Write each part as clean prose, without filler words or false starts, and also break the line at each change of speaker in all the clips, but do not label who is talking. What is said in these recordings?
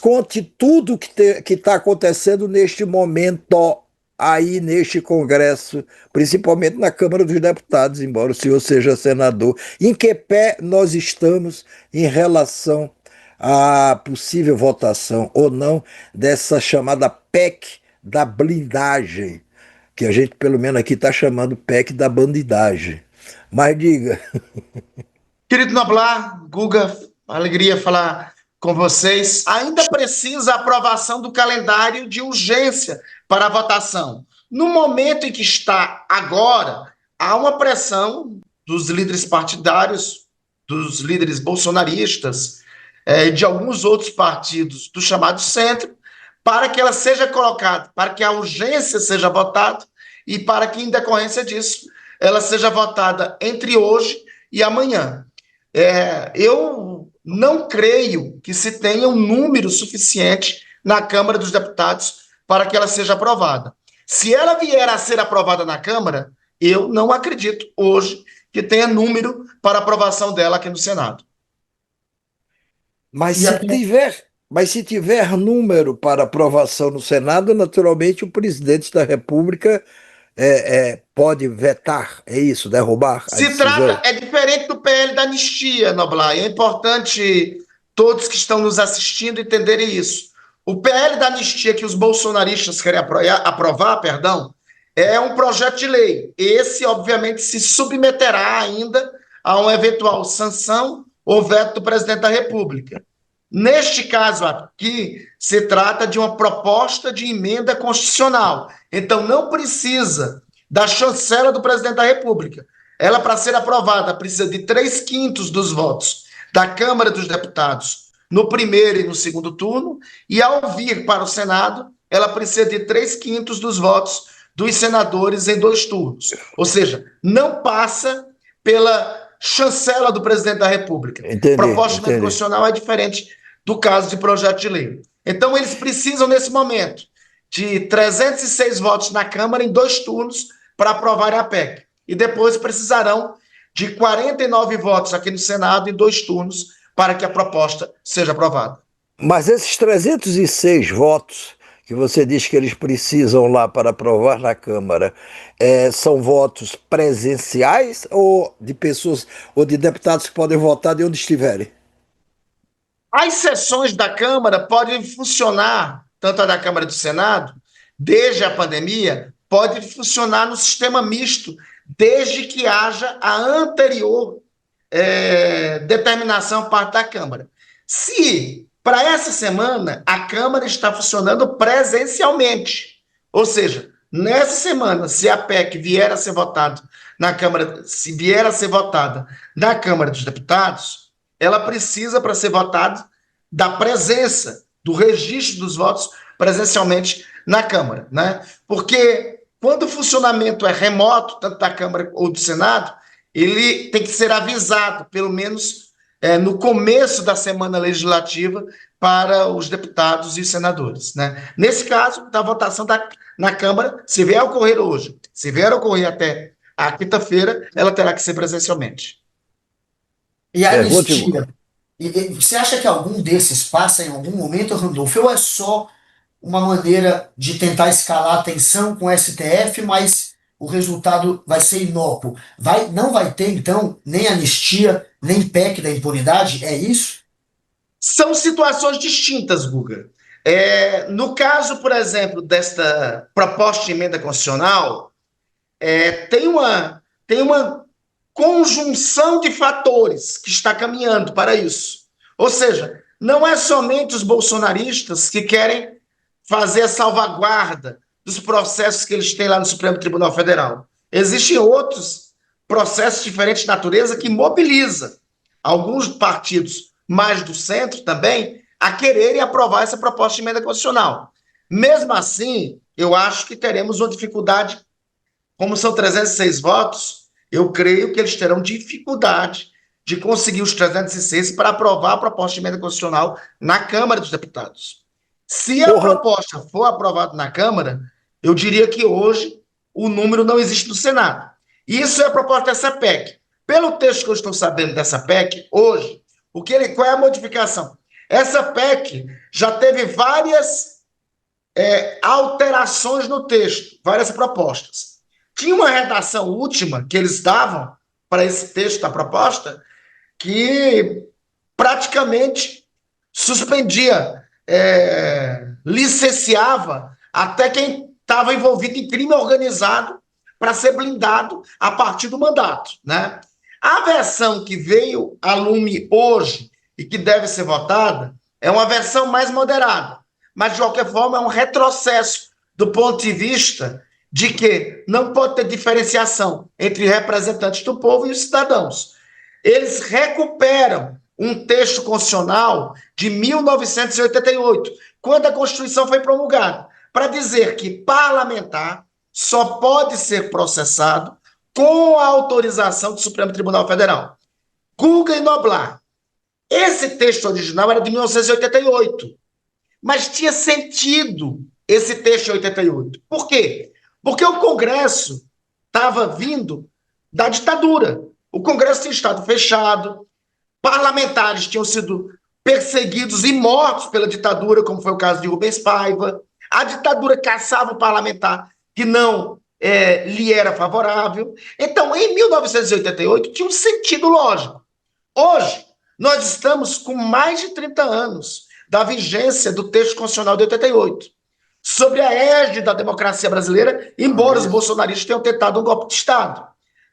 conte tudo que está acontecendo neste momento aí neste Congresso, principalmente na Câmara dos Deputados, embora o senhor seja senador. Em que pé nós estamos em relação à possível votação ou não dessa chamada PEC da blindagem, que a gente, pelo menos aqui, está chamando PEC da bandidagem. Mas diga.
Querido Noblar, Guga, alegria falar com vocês. Ainda precisa a aprovação do calendário de urgência para a votação. No momento em que está agora, há uma pressão dos líderes partidários, dos líderes bolsonaristas, de alguns outros partidos do chamado centro, para que ela seja colocada, para que a urgência seja votada e para que, em decorrência disso, ela seja votada entre hoje e amanhã. Eu não creio que se tenha um número suficiente na Câmara dos Deputados para que ela seja aprovada. Se ela vier a ser aprovada na Câmara, eu não acredito hoje que tenha número para aprovação dela aqui no Senado.
Mas se tiver número para aprovação no Senado, naturalmente o presidente da República pode vetar, é isso, derrubar a
Se
decisão.
trata, é diferente do PL da anistia, Noblar. É importante todos que estão nos assistindo entenderem isso. O PL da anistia que os bolsonaristas querem aprovar, é um projeto de lei. Esse, obviamente, se submeterá ainda a uma eventual sanção ou veto do presidente da República. Neste caso aqui, se trata de uma proposta de emenda constitucional. Então, não precisa da chancela do presidente da República. Ela, para ser aprovada, precisa de 3/5 dos votos da Câmara dos Deputados no primeiro e no segundo turno, e ao vir para o Senado, ela precisa de 3/5 dos votos dos senadores em 2 turnos. Ou seja, não passa pela chancela do presidente da República. Proposta de emenda constitucional é diferente do caso de projeto de lei. Então, eles precisam, nesse momento, de 306 votos na Câmara em 2 turnos para aprovarem a PEC. E depois precisarão de 49 votos aqui no Senado em 2 turnos para que a proposta seja aprovada.
Mas esses 306 votos que você diz que eles precisam lá para aprovar na Câmara, são votos presenciais ou de pessoas ou de deputados que podem votar de onde estiverem?
As sessões da Câmara podem funcionar, tanto a da Câmara do Senado, desde a pandemia, pode funcionar no sistema misto, desde que haja a anterior determinação por parte da Câmara. Se, para essa semana, a Câmara está funcionando presencialmente, ou seja, nessa semana, se a PEC vier a ser votada na Câmara, se vier a ser votada na Câmara dos Deputados, ela precisa, para ser votada, da presença, do registro dos votos presencialmente na Câmara, né? Porque quando o funcionamento é remoto, tanto da Câmara ou do Senado, ele tem que ser avisado, pelo menos no começo da semana legislativa, para os deputados e senadores, né? Nesse caso, da votação na Câmara, se vier a ocorrer hoje, se vier a ocorrer até a quinta-feira, ela terá que ser presencialmente.
E a anistia, você acha que algum desses passa em algum momento, Randolfo, ou é só uma maneira de tentar escalar a tensão com o STF, mas o resultado vai ser inócuo? Não vai ter, então, nem anistia, nem PEC da impunidade? É isso?
São situações distintas, Guga. No caso, por exemplo, desta proposta de emenda constitucional, tem uma conjunção de fatores que está caminhando para isso. Ou seja, não é somente os bolsonaristas que querem fazer a salvaguarda dos processos que eles têm lá no Supremo Tribunal Federal. Existem outros processos de diferente natureza que mobilizam alguns partidos mais do centro também a quererem aprovar essa proposta de emenda constitucional. Mesmo assim, eu acho que teremos uma dificuldade, como são 306 votos, eu creio que eles terão dificuldade de conseguir os 306 para aprovar a proposta de emenda constitucional na Câmara dos Deputados. Se a proposta for aprovada na Câmara, eu diria que hoje o número não existe no Senado. Isso é a proposta dessa PEC. Pelo texto que eu estou sabendo dessa PEC, hoje, qual é a modificação? Essa PEC já teve várias alterações no texto, várias propostas. Tinha uma redação última que eles davam para esse texto da proposta que praticamente suspendia, licenciava até quem estava envolvido em crime organizado para ser blindado a partir do mandato, né? A versão que veio a lume hoje e que deve ser votada é uma versão mais moderada, mas de qualquer forma é um retrocesso do ponto de vista de que não pode ter diferenciação entre representantes do povo e os cidadãos. Eles recuperam um texto constitucional de 1988, quando a Constituição foi promulgada, para dizer que parlamentar só pode ser processado com a autorização do Supremo Tribunal Federal. Guga e Noblar. Esse texto original era de 1988, mas tinha sentido esse texto de 88. Por quê? Porque o Congresso estava vindo da ditadura. O Congresso tinha estado fechado, parlamentares tinham sido perseguidos e mortos pela ditadura, como foi o caso de Rubens Paiva. A ditadura caçava o parlamentar que não lhe era favorável. Então, em 1988, tinha um sentido lógico. Hoje, nós estamos com mais de 30 anos da vigência do texto constitucional de 88, sobre a égide da democracia brasileira, embora os bolsonaristas tenham tentado um golpe de Estado.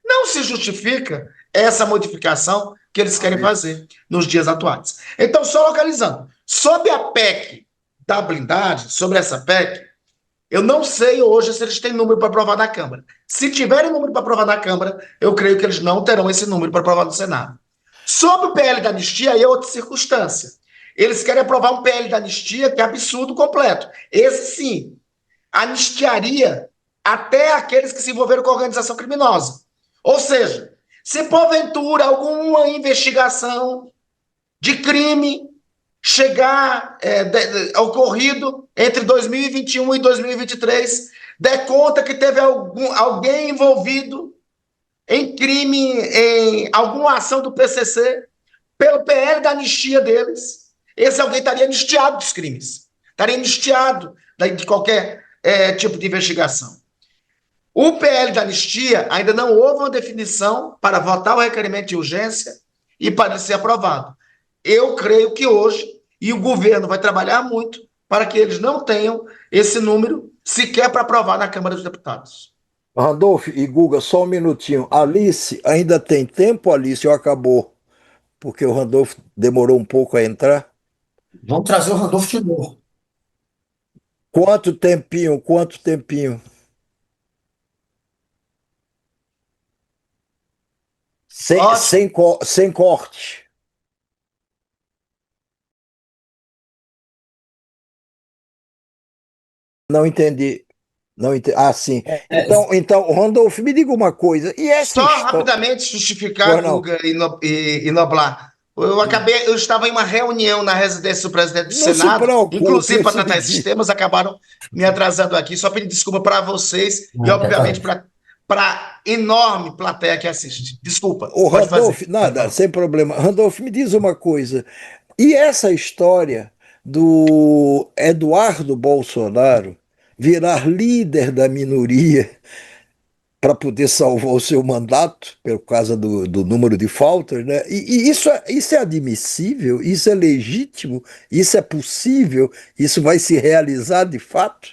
Não se justifica essa modificação que eles querem fazer nos dias atuais. Então, só localizando, sobre a PEC da blindagem, sobre essa PEC, eu não sei hoje se eles têm número para aprovar na Câmara. Se tiverem número para aprovar na Câmara, eu creio que eles não terão esse número para aprovar no Senado. Sobre o PL da anistia, aí é outra circunstância. Eles querem aprovar um PL da anistia que é absurdo completo. Esse sim, anistiaria até aqueles que se envolveram com a organização criminosa. Ou seja, se porventura alguma investigação de crime chegar ocorrido entre 2021 e 2023, der conta que teve alguém envolvido em crime, em alguma ação do PCC, pelo PL da anistia deles, esse alguém estaria anistiado dos crimes, estaria anistiado de qualquer tipo de investigação. O PL da anistia ainda não houve uma definição para votar o requerimento de urgência e para ser aprovado. Eu creio que hoje, e o governo vai trabalhar muito para que eles não tenham esse número sequer para aprovar na Câmara dos Deputados.
Randolph e Guga, só um minutinho. Alice, ainda tem tempo, Alice, ou acabou? Porque o Randolph demorou um pouco a entrar.
Vamos trazer o Randolph de novo.
Quanto tempinho, quanto tempinho? Sem corte. Não entendi. Não entendi. Ah, sim. Então, Randolph, me diga uma coisa. E essa
Só rapidamente justificar, Guga e Noblar. Eu estava em uma reunião na residência do presidente do Senado, inclusive para tratar esses temas, acabaram me atrasando aqui. Só pedir desculpa para vocês e, obviamente, para enorme plateia que assiste. Desculpa.
Randolph, nada, sem problema. Randolph, me diz uma coisa. E essa história do Eduardo Bolsonaro virar líder da minoria para poder salvar o seu mandato, por causa do número de faltas, né? E isso é admissível? Isso é legítimo? Isso é possível? Isso vai se realizar de fato?